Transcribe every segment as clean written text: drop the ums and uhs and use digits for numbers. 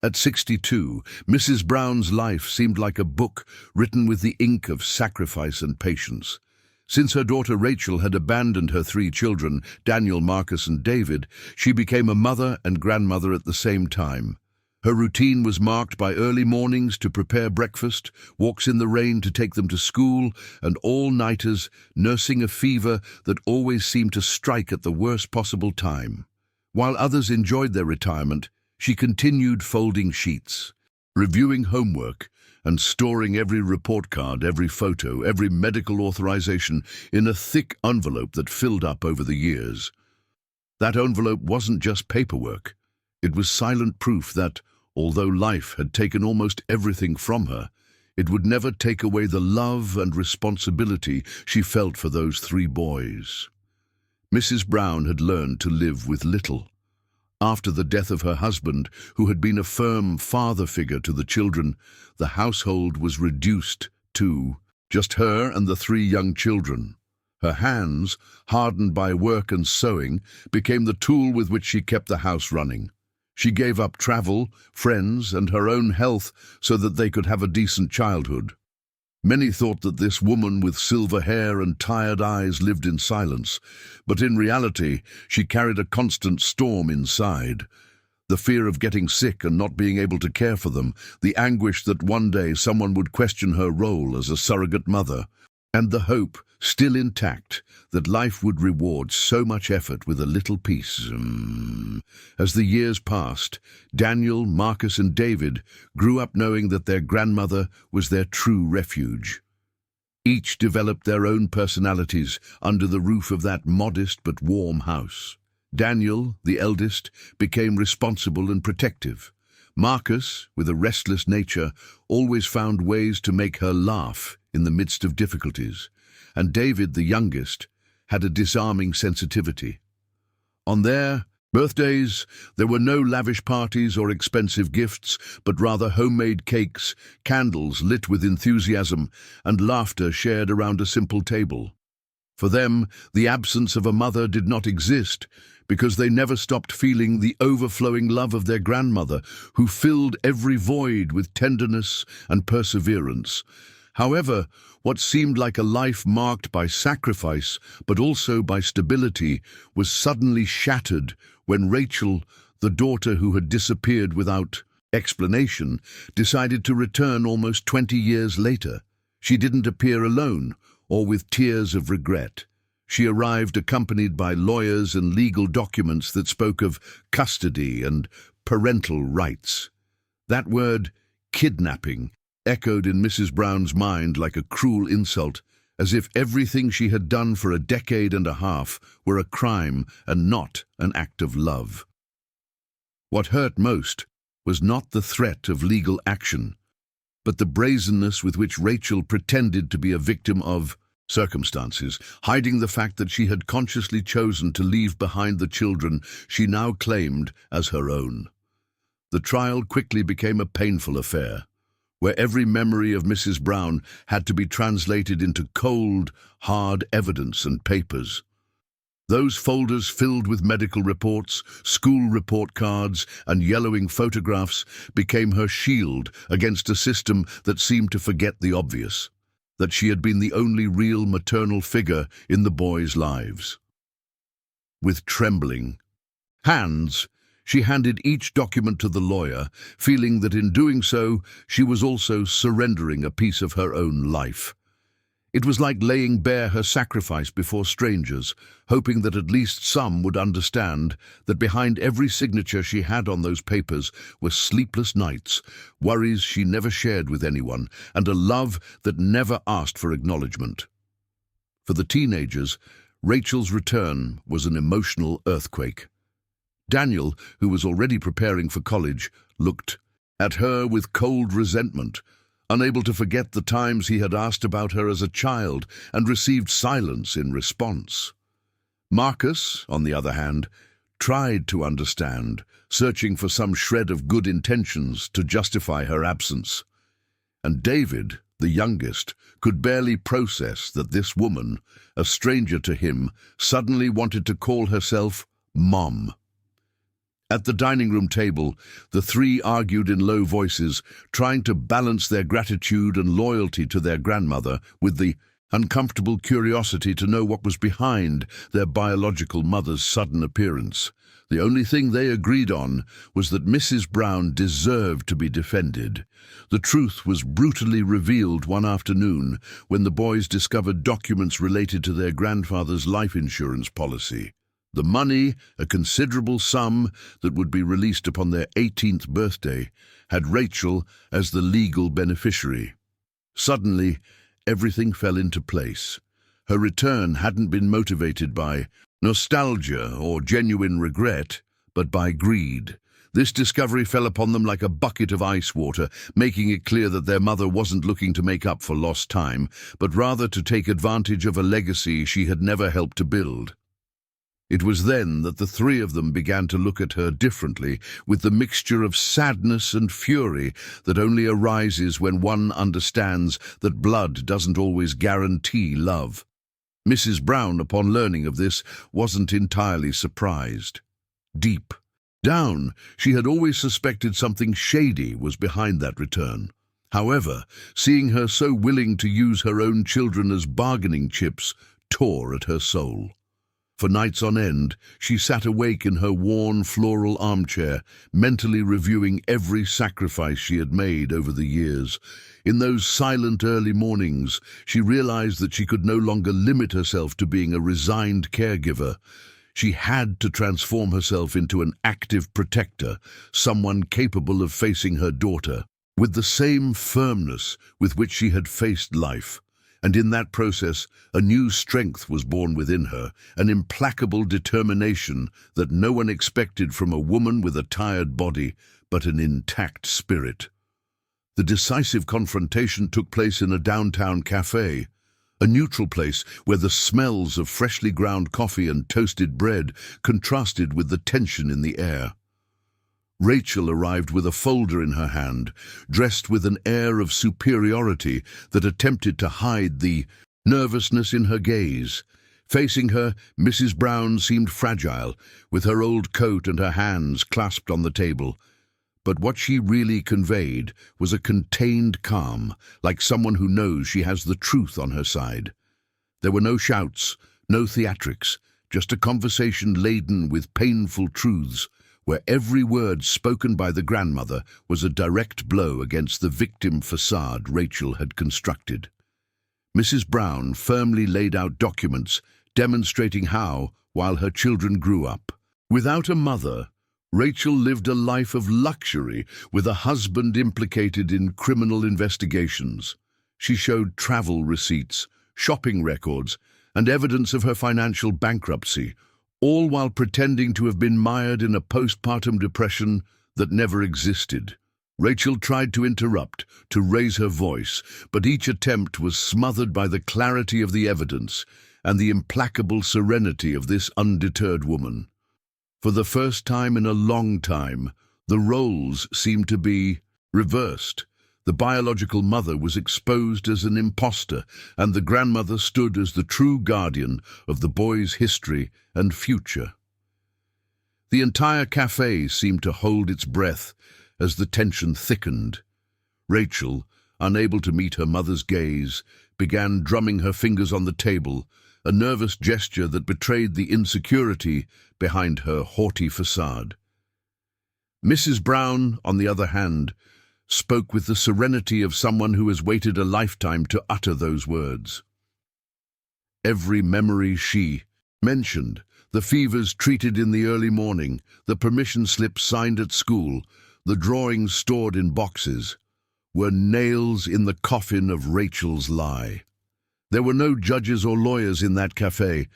At 62, Mrs. Brown's life seemed like a book written with the ink of sacrifice and patience. Since her daughter Rachel had abandoned her 3 children, Daniel, Marcus, and David, she became a mother and grandmother at the same time. Her routine was marked by early mornings to prepare breakfast, walks in the rain to take them to school, and all-nighters nursing a fever that always seemed to strike at the worst possible time. While others enjoyed their retirement, she continued folding sheets, reviewing homework, and storing every report card, every photo, every medical authorization in a thick envelope that filled up over the years. That envelope wasn't just paperwork. It was silent proof that, although life had taken almost everything from her, it would never take away the love and responsibility she felt for those 3 boys. Mrs. Brown had learned to live with little. After the death of her husband, who had been a firm father figure to the children, the household was reduced to just her and the 3 young children. Her hands, hardened by work and sewing, became the tool with which she kept the house running. She gave up travel, friends, and her own health so that they could have a decent childhood. Many thought that this woman with silver hair and tired eyes lived in silence, but in reality, she carried a constant storm inside. The fear of getting sick and not being able to care for them, the anguish that one day someone would question her role as a surrogate mother, and the hope, still intact, that life would reward so much effort with a little peace. As the years passed, Daniel, Marcus, and David grew up knowing that their grandmother was their true refuge. Each developed their own personalities under the roof of that modest but warm house. Daniel, the eldest, became responsible and protective. Marcus, with a restless nature, always found ways to make her laugh in the midst of difficulties, and David, the youngest, had a disarming sensitivity. On their birthdays, there were no lavish parties or expensive gifts, but rather homemade cakes, candles lit with enthusiasm, and laughter shared around a simple table. For them, the absence of a mother did not exist, because they never stopped feeling the overflowing love of their grandmother, who filled every void with tenderness and perseverance. However, what seemed like a life marked by sacrifice, but also by stability, was suddenly shattered when Rachel, the daughter who had disappeared without explanation, decided to return almost 20 years later. She didn't appear alone or with tears of regret. She arrived accompanied by lawyers and legal documents that spoke of custody and parental rights. That word, kidnapping, echoed in Mrs. Brown's mind like a cruel insult, as if everything she had done for a decade and a half were a crime and not an act of love. What hurt most was not the threat of legal action, but the brazenness with which Rachel pretended to be a victim of circumstances, hiding the fact that she had consciously chosen to leave behind the children she now claimed as her own. The trial quickly became a painful affair, where every memory of Mrs. Brown had to be translated into cold, hard evidence and papers. Those folders filled with medical reports, school report cards, and yellowing photographs became her shield against a system that seemed to forget the obvious, that she had been the only real maternal figure in the boys' lives. With trembling hands, she handed each document to the lawyer, feeling that in doing so, she was also surrendering a piece of her own life. It was like laying bare her sacrifice before strangers, hoping that at least some would understand that behind every signature she had on those papers were sleepless nights, worries she never shared with anyone, and a love that never asked for acknowledgement. For the teenagers, Rachel's return was an emotional earthquake. Daniel, who was already preparing for college, looked at her with cold resentment, unable to forget the times he had asked about her as a child and received silence in response. Marcus, on the other hand, tried to understand, searching for some shred of good intentions to justify her absence. And David, the youngest, could barely process that this woman, a stranger to him, suddenly wanted to call herself Mom. At the dining room table, the three argued in low voices, trying to balance their gratitude and loyalty to their grandmother with the uncomfortable curiosity to know what was behind their biological mother's sudden appearance. The only thing they agreed on was that Mrs. Brown deserved to be defended. The truth was brutally revealed one afternoon when the boys discovered documents related to their grandfather's life insurance policy. The money, a considerable sum that would be released upon their 18th birthday, had Rachel as the legal beneficiary. Suddenly, everything fell into place. Her return hadn't been motivated by nostalgia or genuine regret, but by greed. This discovery fell upon them like a bucket of ice water, making it clear that their mother wasn't looking to make up for lost time, but rather to take advantage of a legacy she had never helped to build. It was then that the three of them began to look at her differently, with the mixture of sadness and fury that only arises when one understands that blood doesn't always guarantee love. Mrs. Brown, upon learning of this, wasn't entirely surprised. Deep down, she had always suspected something shady was behind that return. However, seeing her so willing to use her own children as bargaining chips tore at her soul. For nights on end, she sat awake in her worn floral armchair, mentally reviewing every sacrifice she had made over the years. In those silent early mornings, she realized that she could no longer limit herself to being a resigned caregiver. She had to transform herself into an active protector, someone capable of facing her daughter with the same firmness with which she had faced life. And in that process, a new strength was born within her, an implacable determination that no one expected from a woman with a tired body, but an intact spirit. The decisive confrontation took place in a downtown cafe, a neutral place where the smells of freshly ground coffee and toasted bread contrasted with the tension in the air. Rachel arrived with a folder in her hand, dressed with an air of superiority that attempted to hide the nervousness in her gaze. Facing her, Mrs. Brown seemed fragile, with her old coat and her hands clasped on the table. But what she really conveyed was a contained calm, like someone who knows she has the truth on her side. There were no shouts, no theatrics, just a conversation laden with painful truths, where every word spoken by the grandmother was a direct blow against the victim facade Rachel had constructed. Mrs. Brown firmly laid out documents demonstrating how, while her children grew up, without a mother, Rachel lived a life of luxury with a husband implicated in criminal investigations. She showed travel receipts, shopping records, and evidence of her financial bankruptcy, all while pretending to have been mired in a postpartum depression that never existed. Rachel tried to interrupt, to raise her voice, but each attempt was smothered by the clarity of the evidence and the implacable serenity of this undeterred woman. For the first time in a long time, the roles seemed to be reversed. The biological mother was exposed as an imposter, and the grandmother stood as the true guardian of the boy's history and future. The entire cafe seemed to hold its breath as the tension thickened. Rachel, unable to meet her mother's gaze, began drumming her fingers on the table, a nervous gesture that betrayed the insecurity behind her haughty facade. Mrs. Brown, on the other hand, spoke with the serenity of someone who has waited a lifetime to utter those words. Every memory she mentioned, the fevers treated in the early morning, the permission slips signed at school, the drawings stored in boxes, were nails in the coffin of Rachel's lie. There were no judges or lawyers in that cafe,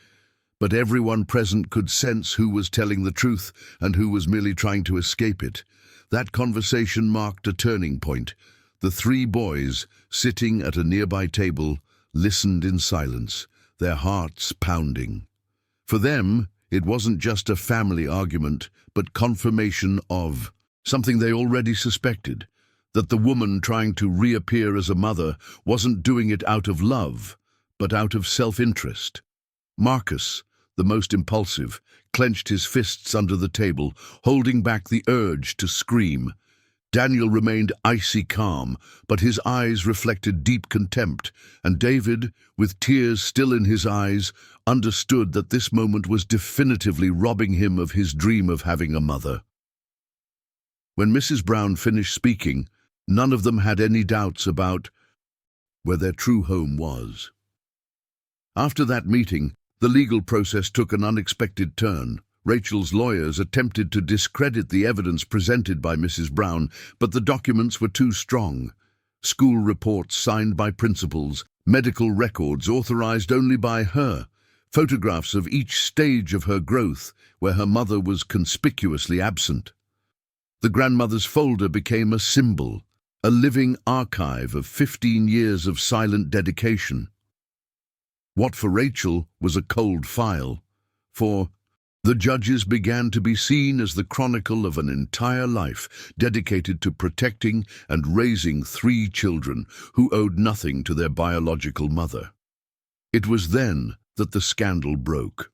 but everyone present could sense who was telling the truth and who was merely trying to escape it. That conversation marked a turning point. The three boys, sitting at a nearby table, listened in silence, their hearts pounding. For them, it wasn't just a family argument, but confirmation of something they already suspected, that the woman trying to reappear as a mother wasn't doing it out of love, but out of self-interest. Marcus, the most impulsive, clenched his fists under the table, holding back the urge to scream. Daniel remained icy calm, but his eyes reflected deep contempt, and David, with tears still in his eyes, understood that this moment was definitively robbing him of his dream of having a mother. When Mrs. Brown finished speaking, none of them had any doubts about where their true home was. After that meeting, the legal process took an unexpected turn. Rachel's lawyers attempted to discredit the evidence presented by Mrs. Brown, but the documents were too strong. School reports signed by principals, medical records authorized only by her, photographs of each stage of her growth where her mother was conspicuously absent. The grandmother's folder became a symbol, a living archive of 15 years of silent dedication. What for Rachel was a cold file, for the judges began to be seen as the chronicle of an entire life dedicated to protecting and raising 3 children who owed nothing to their biological mother. It was then that the scandal broke.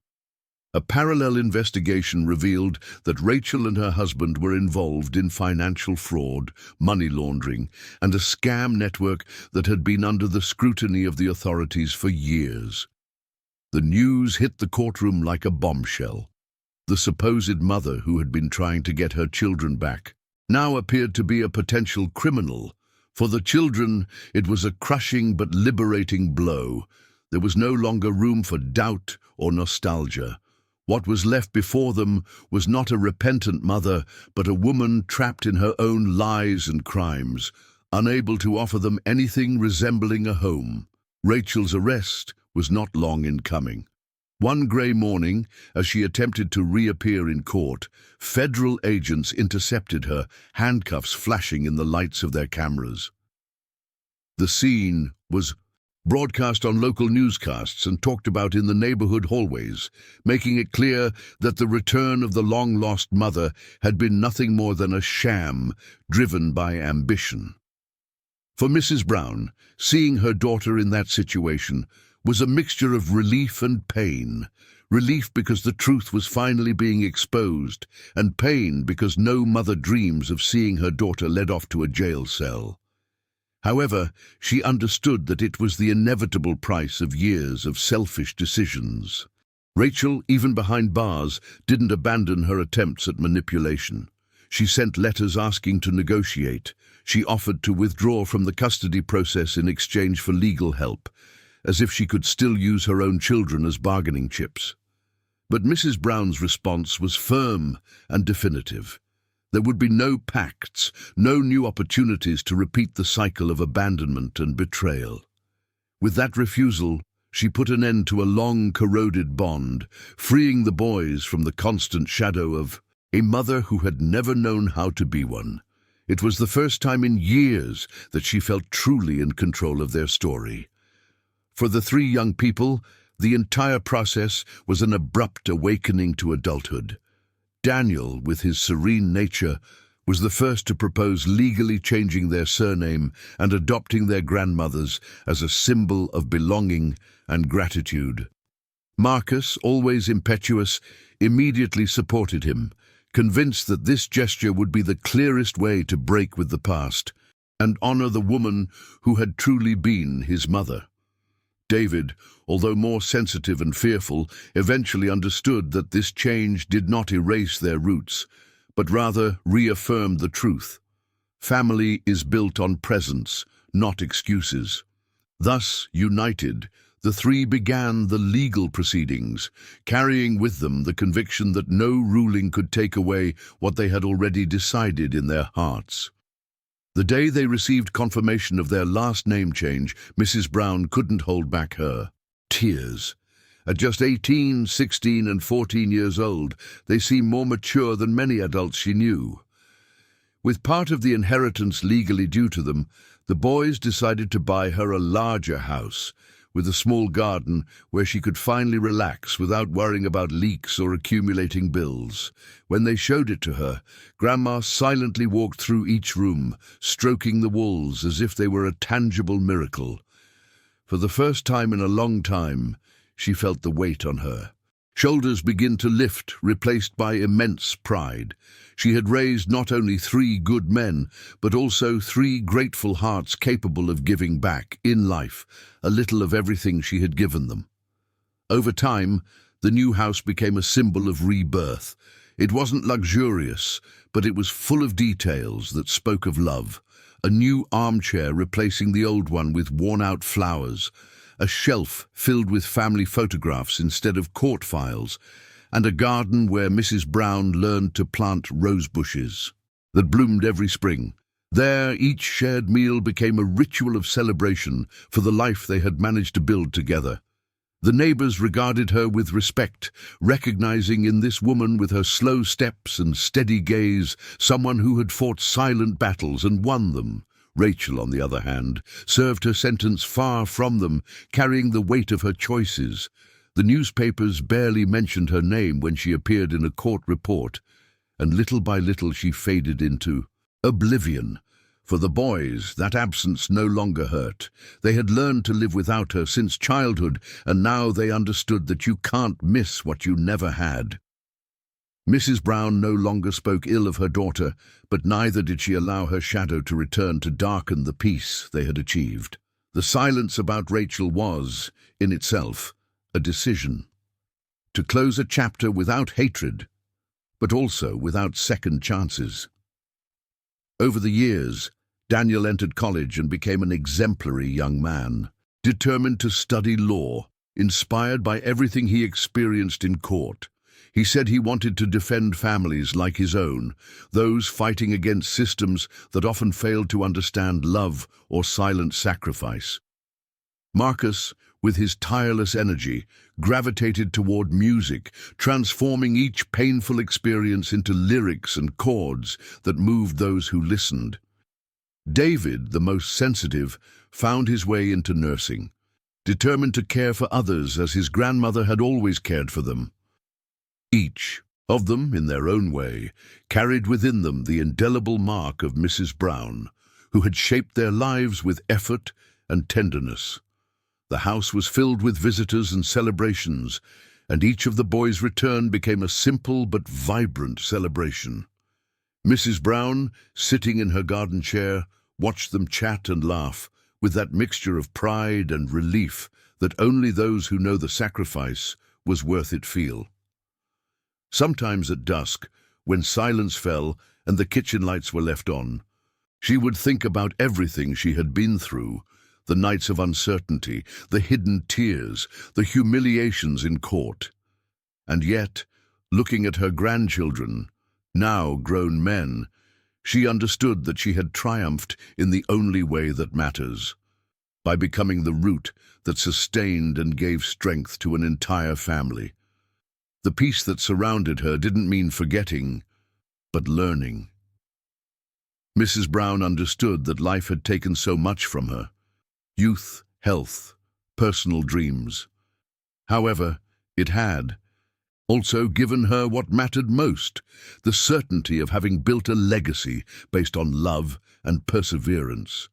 A parallel investigation revealed that Rachel and her husband were involved in financial fraud, money laundering, and a scam network that had been under the scrutiny of the authorities for years. The news hit the courtroom like a bombshell. The supposed mother who had been trying to get her children back now appeared to be a potential criminal. For the children, it was a crushing but liberating blow. There was no longer room for doubt or nostalgia. What was left before them was not a repentant mother, but a woman trapped in her own lies and crimes, unable to offer them anything resembling a home. Rachel's arrest was not long in coming. One grey morning, as she attempted to reappear in court, federal agents intercepted her, handcuffs flashing in the lights of their cameras. The scene was broadcast on local newscasts and talked about in the neighborhood hallways, making it clear that the return of the long-lost mother had been nothing more than a sham driven by ambition. For Mrs. Brown, seeing her daughter in that situation was a mixture of relief and pain. Relief because the truth was finally being exposed, and pain because no mother dreams of seeing her daughter led off to a jail cell. However, she understood that it was the inevitable price of years of selfish decisions. Rachel, even behind bars, didn't abandon her attempts at manipulation. She sent letters asking to negotiate. She offered to withdraw from the custody process in exchange for legal help, as if she could still use her own children as bargaining chips. But Mrs. Brown's response was firm and definitive. There would be no pacts, no new opportunities to repeat the cycle of abandonment and betrayal. With that refusal, she put an end to a long, corroded bond, freeing the boys from the constant shadow of a mother who had never known how to be one. It was the first time in years that she felt truly in control of their story. For the 3 young people, the entire process was an abrupt awakening to adulthood. Daniel, with his serene nature, was the first to propose legally changing their surname and adopting their grandmother's as a symbol of belonging and gratitude. Marcus, always impetuous, immediately supported him, convinced that this gesture would be the clearest way to break with the past and honor the woman who had truly been his mother. David, although more sensitive and fearful, eventually understood that this change did not erase their roots, but rather reaffirmed the truth. Family is built on presence, not excuses. Thus, united, the 3 began the legal proceedings, carrying with them the conviction that no ruling could take away what they had already decided in their hearts. The day they received confirmation of their last name change, Mrs. Brown couldn't hold back her tears. At just 18, 16, and 14 years old, they seemed more mature than many adults she knew. With part of the inheritance legally due to them, the boys decided to buy her a larger house, with a small garden where she could finally relax without worrying about leaks or accumulating bills. When they showed it to her, Grandma silently walked through each room, stroking the walls as if they were a tangible miracle. For the first time in a long time, she felt the weight on her. Shoulders begin to lift, replaced by immense pride. She had raised not only 3 good men, but also 3 grateful hearts capable of giving back, in life, a little of everything she had given them. Over time, the new house became a symbol of rebirth. It wasn't luxurious, but it was full of details that spoke of love. A new armchair replacing the old one with worn-out flowers, a shelf filled with family photographs instead of court files, and a garden where Mrs. Brown learned to plant rose bushes that bloomed every spring. There, each shared meal became a ritual of celebration for the life they had managed to build together. The neighbors regarded her with respect, recognizing in this woman with her slow steps and steady gaze someone who had fought silent battles and won them. Rachel, on the other hand, served her sentence far from them, carrying the weight of her choices. The newspapers barely mentioned her name when she appeared in a court report, and little by little she faded into oblivion. For the boys, that absence no longer hurt. They had learned to live without her since childhood, and now they understood that you can't miss what you never had. Mrs. Brown no longer spoke ill of her daughter, but neither did she allow her shadow to return to darken the peace they had achieved. The silence about Rachel was, in itself, a decision. To close a chapter without hatred, but also without second chances. Over the years, Daniel entered college and became an exemplary young man, determined to study law, inspired by everything he experienced in court. He said he wanted to defend families like his own, those fighting against systems that often failed to understand love or silent sacrifice. Marcus, with his tireless energy, gravitated toward music, transforming each painful experience into lyrics and chords that moved those who listened. David, the most sensitive, found his way into nursing, determined to care for others as his grandmother had always cared for them. Each of them, in their own way, carried within them the indelible mark of Mrs. Brown, who had shaped their lives with effort and tenderness. The house was filled with visitors and celebrations, and each of the boys' return became a simple but vibrant celebration. Mrs. Brown, sitting in her garden chair, watched them chat and laugh, with that mixture of pride and relief that only those who know the sacrifice was worth it feel. Sometimes at dusk, when silence fell and the kitchen lights were left on, she would think about everything she had been through, the nights of uncertainty, the hidden tears, the humiliations in court. And yet, looking at her grandchildren, now grown men, she understood that she had triumphed in the only way that matters, by becoming the root that sustained and gave strength to an entire family. The peace that surrounded her didn't mean forgetting, but learning. Mrs. Brown understood that life had taken so much from her: youth, health, personal dreams. However, it had also given her what mattered most, the certainty of having built a legacy based on love and perseverance.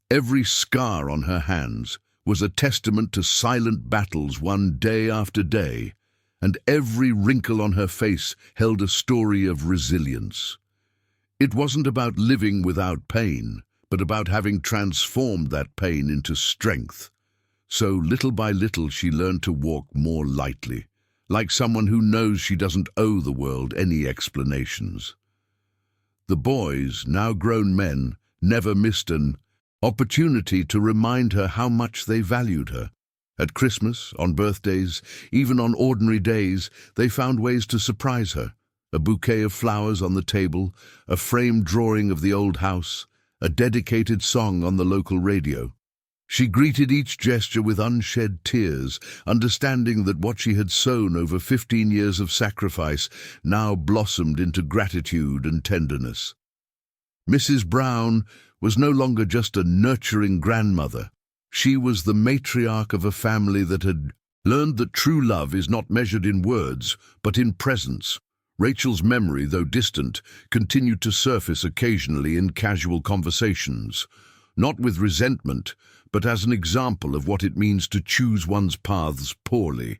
Every scar on her hands was a testament to silent battles won day after day, and every wrinkle on her face held a story of resilience. It wasn't about living without pain, but about having transformed that pain into strength. So little by little she learned to walk more lightly, like someone who knows she doesn't owe the world any explanations. The boys, now grown men, never missed an opportunity to remind her how much they valued her. At Christmas, on birthdays, even on ordinary days, they found ways to surprise her. A bouquet of flowers on the table, a framed drawing of the old house, a dedicated song on the local radio. She greeted each gesture with unshed tears, understanding that what she had sown over 15 years of sacrifice now blossomed into gratitude and tenderness. Mrs. Brown was no longer just a nurturing grandmother. She was the matriarch of a family that had learned that true love is not measured in words, but in presence. Rachel's memory, though distant, continued to surface occasionally in casual conversations, not with resentment, but as an example of what it means to choose one's paths poorly.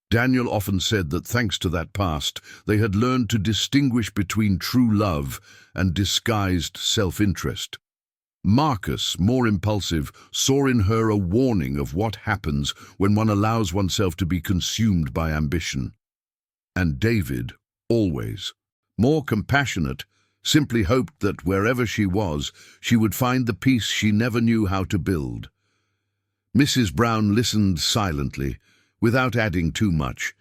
Daniel often said that thanks to that past, they had learned to distinguish between true love and disguised self-interest. Marcus, more impulsive, saw in her a warning of what happens when one allows oneself to be consumed by ambition. And David, always, more compassionate, simply hoped that wherever she was, she would find the peace she never knew how to build. Mrs. Brown listened silently, without adding too much,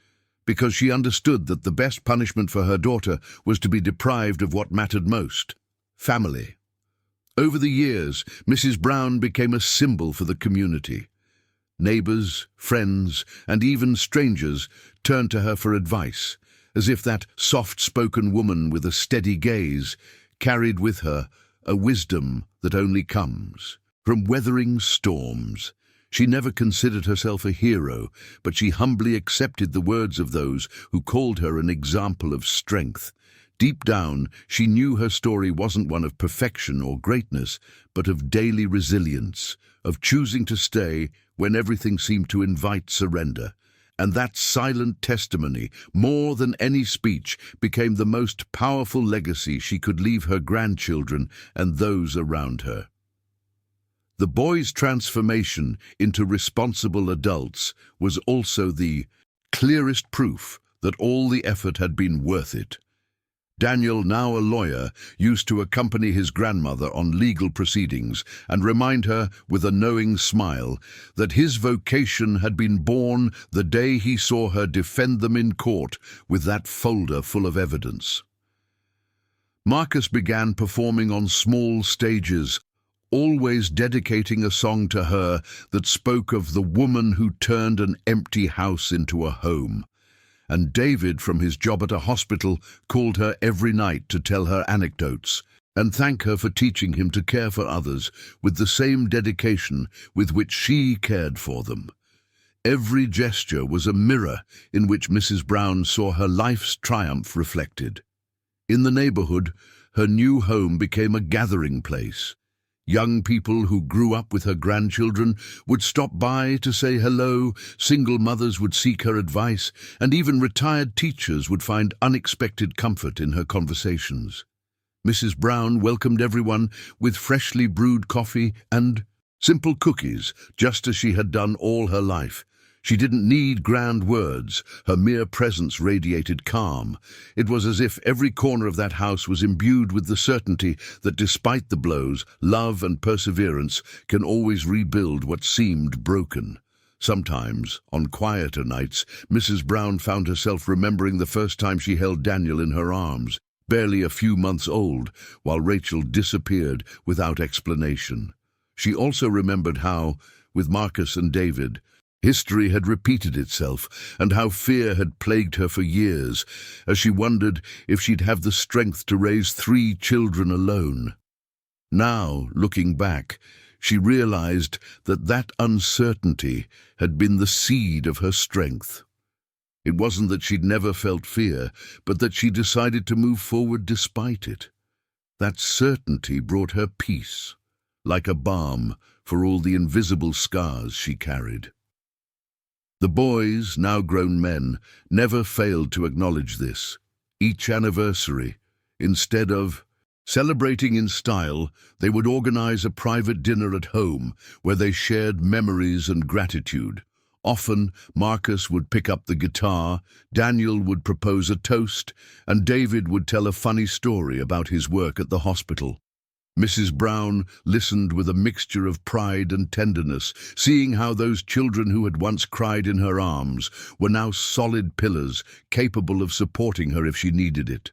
because she understood that the best punishment for her daughter was to be deprived of what mattered most: family. Over the years, Mrs. Brown became a symbol for the community. Neighbors, friends, and even strangers turned to her for advice, as if that soft-spoken woman with a steady gaze carried with her a wisdom that only comes from weathering storms. She never considered herself a hero, but she humbly accepted the words of those who called her an example of strength. Deep down, she knew her story wasn't one of perfection or greatness, but of daily resilience, of choosing to stay when everything seemed to invite surrender. And that silent testimony, more than any speech, became the most powerful legacy she could leave her grandchildren and those around her. The boys' transformation into responsible adults was also the clearest proof that all the effort had been worth it. Daniel, now a lawyer, used to accompany his grandmother on legal proceedings and remind her with a knowing smile that his vocation had been born the day he saw her defend them in court with that folder full of evidence. Marcus began performing on small stages, always dedicating a song to her that spoke of the woman who turned an empty house into a home. And David, from his job at a hospital, called her every night to tell her anecdotes and thank her for teaching him to care for others with the same dedication with which she cared for them. Every gesture was a mirror in which Mrs. Brown saw her life's triumph reflected. In the neighborhood, her new home became a gathering place. Young people who grew up with her grandchildren would stop by to say hello, single mothers would seek her advice, and even retired teachers would find unexpected comfort in her conversations. Mrs. Brown welcomed everyone with freshly brewed coffee and simple cookies, just as she had done all her life. She didn't need grand words. Her mere presence radiated calm. It was as if every corner of that house was imbued with the certainty that despite the blows, love and perseverance can always rebuild what seemed broken. Sometimes, on quieter nights, Mrs. Brown found herself remembering the first time she held Daniel in her arms, barely a few months old, while Rachel disappeared without explanation. She also remembered how, with Marcus and David, history had repeated itself, and how fear had plagued her for years, as she wondered if she'd have the strength to raise 3 children alone. Now, looking back, she realized that that uncertainty had been the seed of her strength. It wasn't that she'd never felt fear, but that she decided to move forward despite it. That certainty brought her peace, like a balm for all the invisible scars she carried. The boys, now grown men, never failed to acknowledge this. Each anniversary, instead of celebrating in style, they would organize a private dinner at home where they shared memories and gratitude. Often, Marcus would pick up the guitar, Daniel would propose a toast, and David would tell a funny story about his work at the hospital. Mrs. Brown listened with a mixture of pride and tenderness, seeing how those children who had once cried in her arms were now solid pillars, capable of supporting her if she needed it.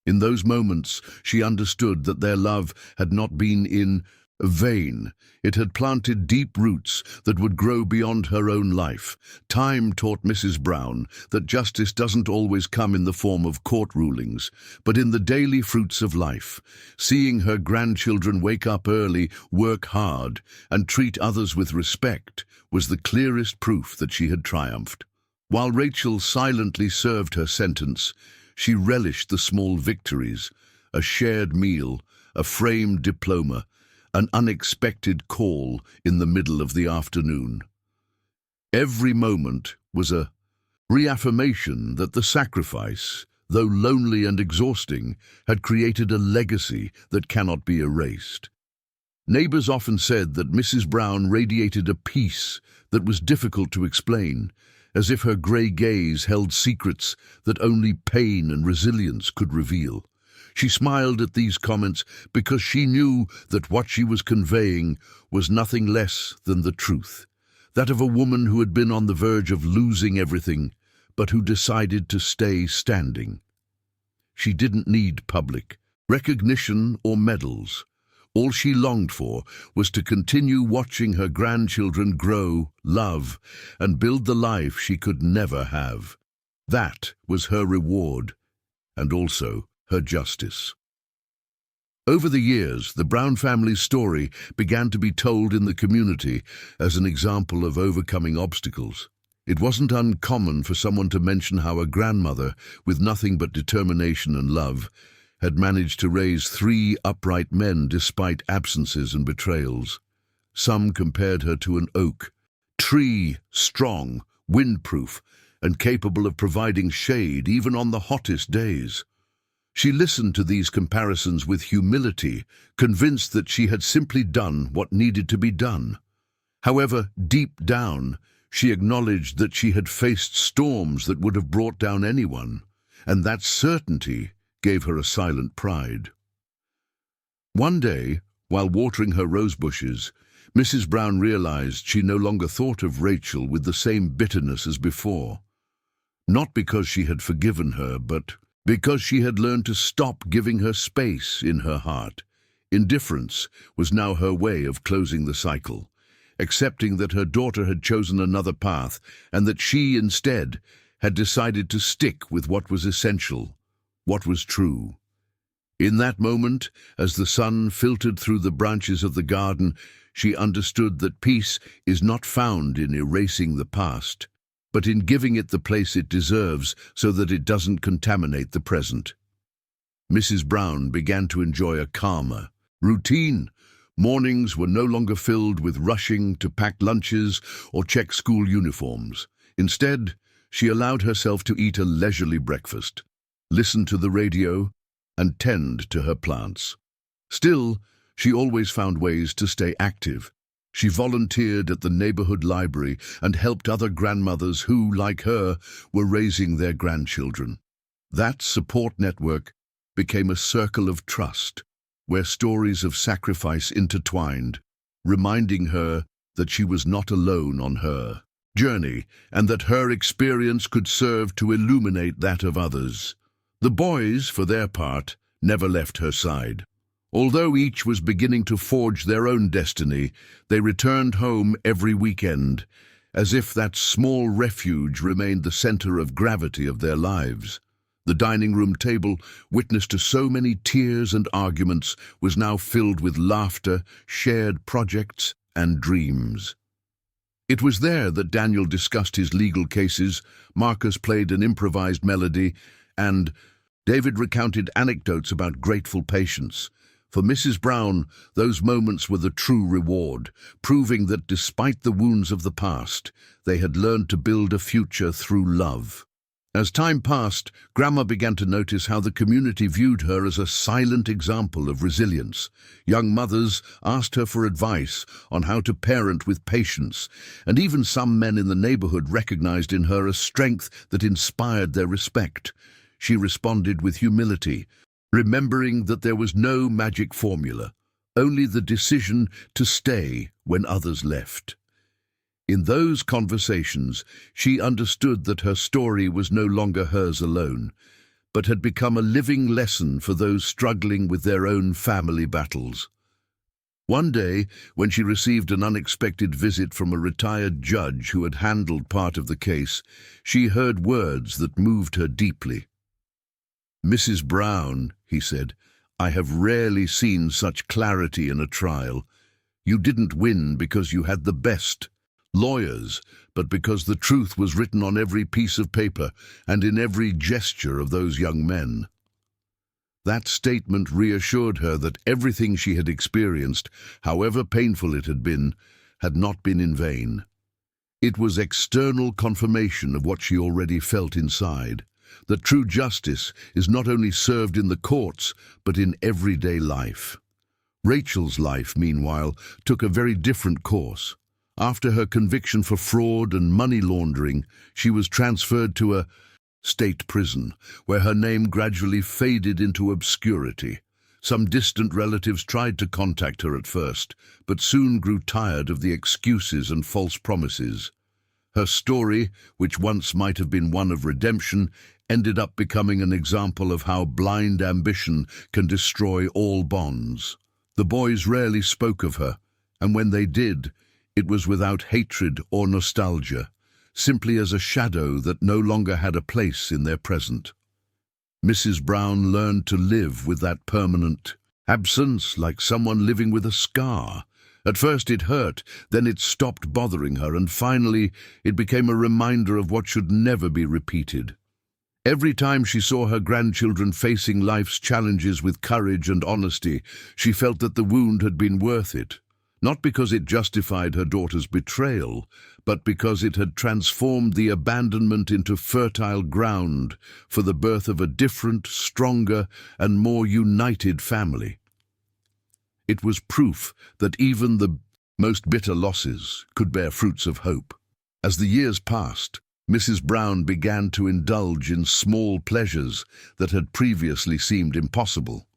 In those moments, she understood that their love had not been in vain. It had planted deep roots that would grow beyond her own life. Time taught Mrs. Brown that justice doesn't always come in the form of court rulings, but in the daily fruits of life. Seeing her grandchildren wake up early, work hard, and treat others with respect was the clearest proof that she had triumphed. While Rachel silently served her sentence, she relished the small victories: a shared meal, a framed diploma, an unexpected call in the middle of the afternoon. Every moment was a Reaffirmation that the sacrifice, though lonely and exhausting, had created a legacy that cannot be erased. Neighbors often said that Mrs. Brown radiated a peace that was difficult to explain, as if her grey gaze held secrets that only pain and resilience could reveal. She smiled at these comments because she knew that what she was conveying was nothing less than the truth, that of a woman who had been on the verge of losing everything, but who decided to stay standing. She didn't need public recognition or medals. All she longed for was to continue watching her grandchildren grow, love, and build the life she could never have. That was her reward, and also her justice. Over the years, the Brown family's story began to be told in the community as an example of overcoming obstacles. It wasn't uncommon for someone to mention how a grandmother, with nothing but determination and love, had managed to raise 3 upright men despite absences and betrayals. Some compared her to an oak tree, strong, windproof, and capable of providing shade even on the hottest days. She listened to these comparisons with humility, convinced that she had simply done what needed to be done. However, deep down, she acknowledged that she had faced storms that would have brought down anyone, and that certainty gave her a silent pride. One day, while watering her rose bushes, Mrs. Brown realized she no longer thought of Rachel with the same bitterness as before. Not because she had forgiven her, but because she had learned to stop giving her space in her heart. Indifference was now her way of closing the cycle, accepting that her daughter had chosen another path and that she, instead, had decided to stick with what was essential, what was true. In that moment, as the sun filtered through the branches of the garden, she understood that peace is not found in erasing the past, but in giving it the place it deserves so that it doesn't contaminate the present. Mrs. Brown began to enjoy a calmer routine. Mornings were no longer filled with rushing to pack lunches or check school uniforms. Instead, she allowed herself to eat a leisurely breakfast, listen to the radio, and tend to her plants. Still, she always found ways to stay active. She volunteered at the neighborhood library and helped other grandmothers who, like her, were raising their grandchildren. That support network became a circle of trust, where stories of sacrifice intertwined, reminding her that she was not alone on her journey and that her experience could serve to illuminate that of others. The boys, for their part, never left her side. Although each was beginning to forge their own destiny, they returned home every weekend, as if that small refuge remained the center of gravity of their lives. The dining room table, witness to so many tears and arguments, was now filled with laughter, shared projects, and dreams. It was there that Daniel discussed his legal cases, Marcus played an improvised melody, and David recounted anecdotes about grateful patience. For Mrs. Brown, those moments were the true reward, proving that despite the wounds of the past, they had learned to build a future through love. As time passed, Grandma began to notice how the community viewed her as a silent example of resilience. Young mothers asked her for advice on how to parent with patience, and even some men in the neighborhood recognized in her a strength that inspired their respect. She responded with humility, remembering that there was no magic formula, only the decision to stay when others left. In those conversations, she understood that her story was no longer hers alone, but had become a living lesson for those struggling with their own family battles. One day, when she received an unexpected visit from a retired judge who had handled part of the case, she heard words that moved her deeply. "Mrs. Brown," he said, "I have rarely seen such clarity in a trial. You didn't win because you had the best lawyers, but because the truth was written on every piece of paper and in every gesture of those young men." That statement reassured her that everything she had experienced, however painful it had not been in vain. It was external confirmation of what she already felt inside, that true justice is not only served in the courts, but in everyday life. Rachel's life, meanwhile, took a very different course. After her conviction for fraud and money laundering, she was transferred to a state prison, where her name gradually faded into obscurity. Some distant relatives tried to contact her at first, but soon grew tired of the excuses and false promises. Her story, which once might have been one of redemption, ended up becoming an example of how blind ambition can destroy all bonds. The boys rarely spoke of her, and when they did, it was without hatred or nostalgia, simply as a shadow that no longer had a place in their present. Mrs. Brown learned to live with that permanent absence, like someone living with a scar. At first it hurt, then it stopped bothering her, and finally it became a reminder of what should never be repeated. Every time she saw her grandchildren facing life's challenges with courage and honesty, she felt that the wound had been worth it. Not because it justified her daughter's betrayal, but because it had transformed the abandonment into fertile ground for the birth of a different, stronger, and more united family. It was proof that even the most bitter losses could bear fruits of hope. As the years passed, Mrs. Brown began to indulge in small pleasures that had previously seemed impossible.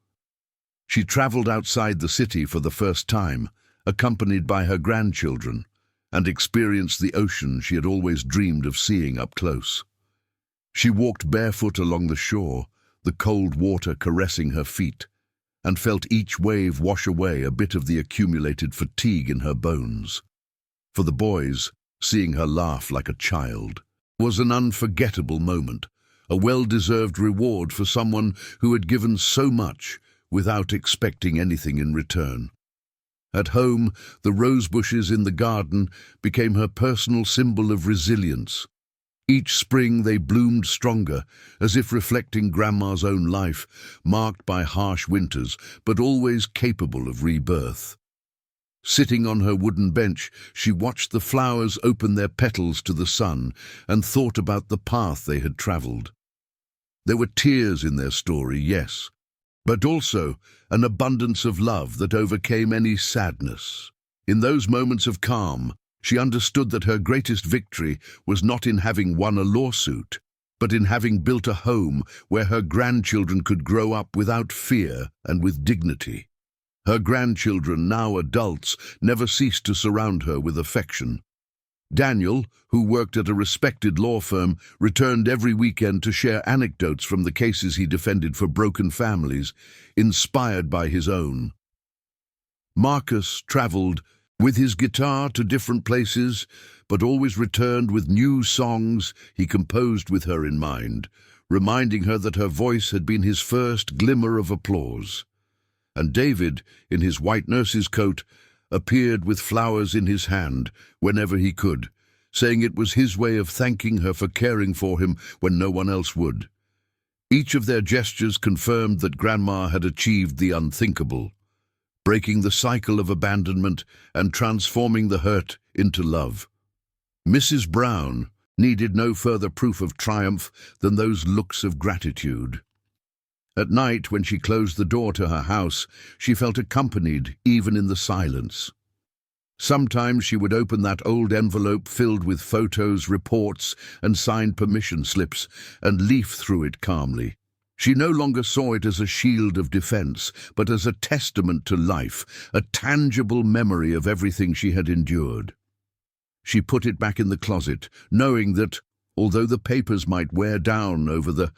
She traveled outside the city for the first time, accompanied by her grandchildren, and experienced the ocean she had always dreamed of seeing up close. She walked barefoot along the shore, the cold water caressing her feet, and felt each wave wash away a bit of the accumulated fatigue in her bones. For the boys, seeing her laugh like a child was an unforgettable moment, a well-deserved reward for someone who had given so much without expecting anything in return. At home, the rose bushes in the garden became her personal symbol of resilience. Each spring they bloomed stronger, as if reflecting Grandma's own life, marked by harsh winters, but always capable of rebirth. Sitting on her wooden bench, she watched the flowers open their petals to the sun and thought about the path they had traveled. There were tears in their story, yes, but also an abundance of love that overcame any sadness. In those moments of calm, she understood that her greatest victory was not in having won a lawsuit, but in having built a home where her grandchildren could grow up without fear and with dignity. Her grandchildren, now adults, never ceased to surround her with affection. Daniel, who worked at a respected law firm, returned every weekend to share anecdotes from the cases he defended for broken families, inspired by his own. Marcus traveled with his guitar to different places, but always returned with new songs he composed with her in mind, reminding her that her voice had been his first glimmer of applause. And David, in his white nurse's coat, appeared with flowers in his hand whenever he could, saying it was his way of thanking her for caring for him when no one else would. Each of their gestures confirmed that Grandma had achieved the unthinkable, breaking the cycle of abandonment and transforming the hurt into love. Mrs. Brown needed no further proof of triumph than those looks of gratitude. At night, when she closed the door to her house, she felt accompanied even in the silence. Sometimes she would open that old envelope filled with photos, reports, and signed permission slips and leaf through it calmly. She no longer saw it as a shield of defense, but as a testament to life, a tangible memory of everything she had endured. She put it back in the closet, knowing that, although the papers might wear down over the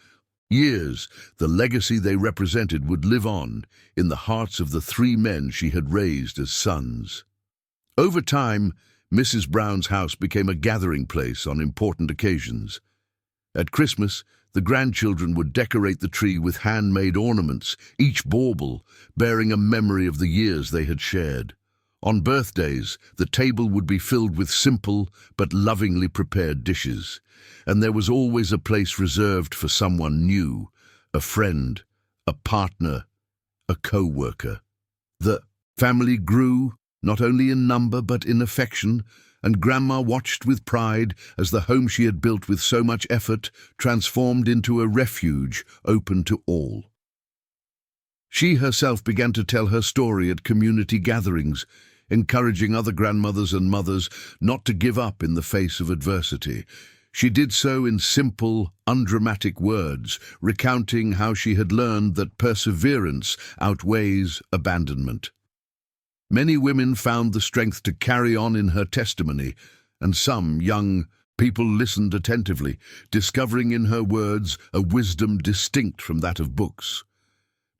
years, the legacy they represented would live on in the hearts of the 3 men she had raised as sons. Over time, Mrs. Brown's house became a gathering place on important occasions. At Christmas, the grandchildren would decorate the tree with handmade ornaments, each bauble bearing a memory of the years they had shared. On birthdays, the table would be filled with simple but lovingly prepared dishes, and there was always a place reserved for someone new, a friend, a partner, a co-worker. The family grew, not only in number but in affection, and Grandma watched with pride as the home she had built with so much effort transformed into a refuge open to all. She herself began to tell her story at community gatherings, encouraging other grandmothers and mothers not to give up in the face of adversity. She did so in simple, undramatic words, recounting how she had learned that perseverance outweighs abandonment. Many women found the strength to carry on in her testimony, and some young people listened attentively, discovering in her words a wisdom distinct from that of books.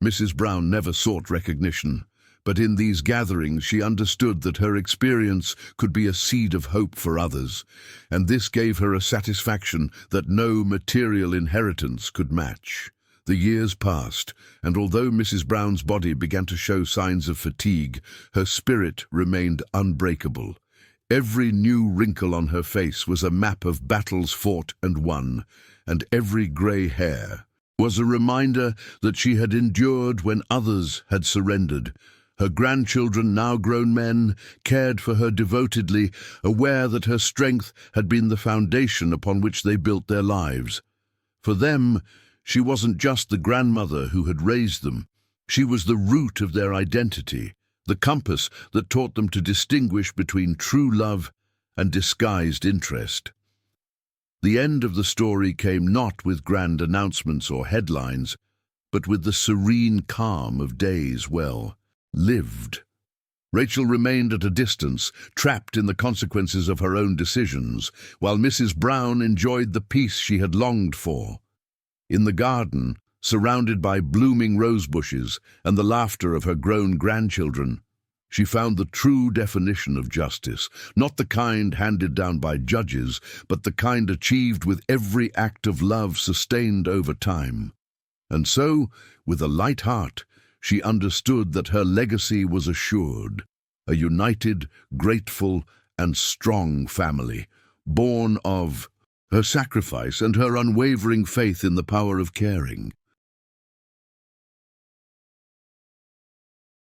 Mrs. Brown never sought recognition, but in these gatherings she understood that her experience could be a seed of hope for others, and this gave her a satisfaction that no material inheritance could match. The years passed, and although Mrs. Brown's body began to show signs of fatigue, her spirit remained unbreakable. Every new wrinkle on her face was a map of battles fought and won, and every grey hair was a reminder that she had endured when others had surrendered. Her grandchildren, now grown men, cared for her devotedly, aware that her strength had been the foundation upon which they built their lives. For them, she wasn't just the grandmother who had raised them. She was the root of their identity, the compass that taught them to distinguish between true love and disguised interest. The end of the story came not with grand announcements or headlines, but with the serene calm of days well lived. Rachel remained at a distance, trapped in the consequences of her own decisions, while Mrs. Brown enjoyed the peace she had longed for. In the garden, surrounded by blooming rose bushes and the laughter of her grown grandchildren, she found the true definition of justice, not the kind handed down by judges, but the kind achieved with every act of love sustained over time. And so, with a light heart, she understood that her legacy was assured, a united, grateful, and strong family, born of her sacrifice and her unwavering faith in the power of caring.